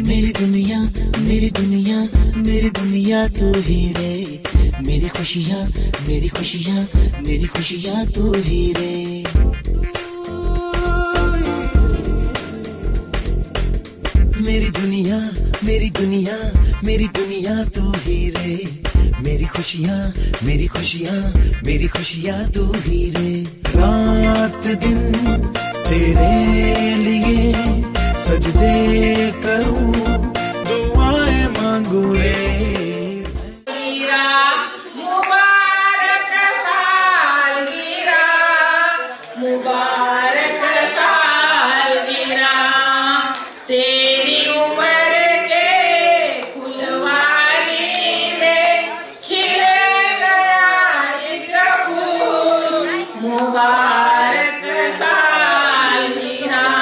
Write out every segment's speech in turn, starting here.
मेरी दुनिया मेरी दुनिया मेरी दुनिया तू ही रे, मेरी खुशियाँ मेरी खुशियाँ मेरी खुशियाँ तू ही रे। मेरी दुनिया मेरी दुनिया मेरी दुनिया तू ही रे, मेरी खुशियाँ मेरी खुशियाँ मेरी खुशियाँ तू ही रे। रात दिन तेरे लिए सजदे करूं, दुआएं मांगू रे। मुबारक सालगिरह, मुबारक सालगिरह, तेरी उम्र के फुलवारी में खिल गया एक फूल, मुबारक सालगिरह।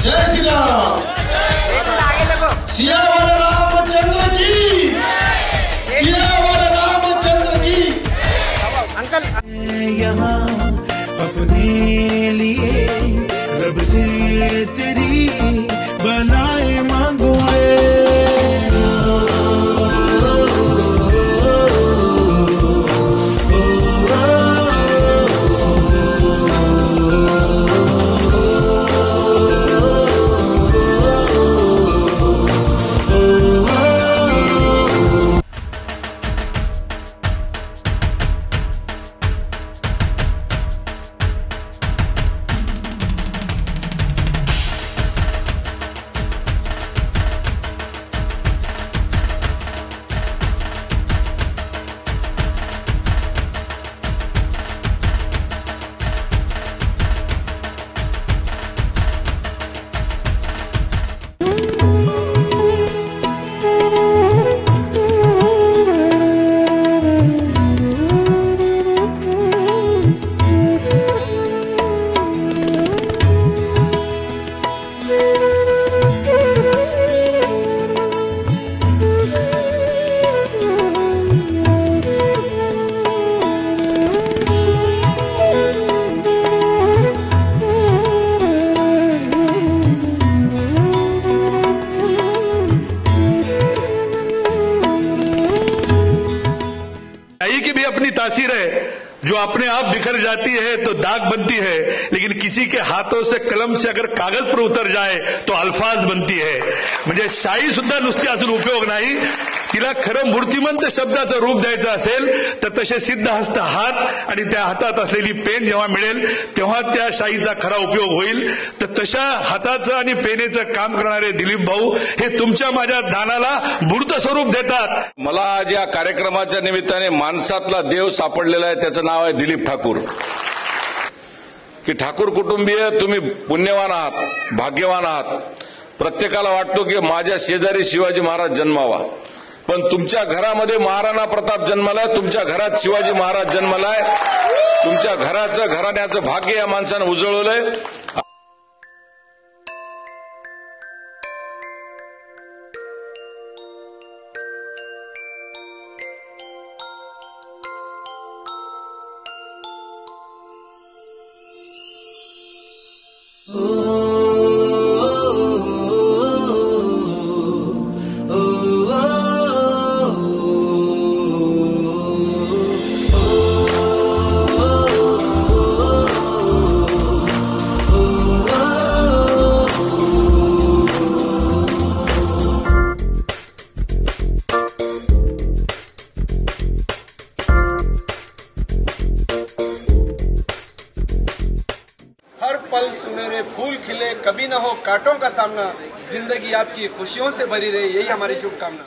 जय श्री राम, सियावर रामचंद्र की, सियावर रामचंद्र की। अंकल यहाँ अपने लिए रब से तेरी बनाए मांगो रे। की भी अपनी तासीर है, जो अपने आप बिखर जाती है तो दाग बनती है, लेकिन किसी के हाथों से कलम से अगर कागज पर उतर जाए तो अल्फाज बनती है। म्हणजे शाई सुद्धा नुसती असून उपयोग नाही, तिला खरं मूर्तिमंत शब्दाचं रूप द्यायचं असेल तर तसे सिद्ध हस्त हात आणि त्या हातात असलेली पेन जेव्हा मिळेल तेव्हा त्या शाईचा खरा उपयोग होईल। तर तशा हाताचं आणि पेनेचं काम करणारे दिलीप भाऊ हे तुमच्या माझ्या दानाला मूर्त स्वरूप देतात। मला आज या कार्यक्रमाच्या निमित्ताने माणसातला देव सापडलेला आहे, त्याचं नाव आहे दिलीप ठाकूर। की ठाकूर कुटुंबीय तुम्ही पुण्यवान आहात, भाग्यवान आहात। प्रत्येकाला वाटतो की माझ्या शेजारी शिवाजी महाराज जन्मावा, पण तुमच्या घरामध्ये महाराणा प्रताप जन्मलाय, तुमच्या घरात शिवाजी महाराज जन्मलाय, तुमच्या घराण्याचं भाग्य या माणसानं उजळवलंय। हर पल सुनहरे फूल खिले, कभी न हो कांटों का सामना, जिंदगी आपकी खुशियों से भरी रहे, यही हमारी शुभकामना।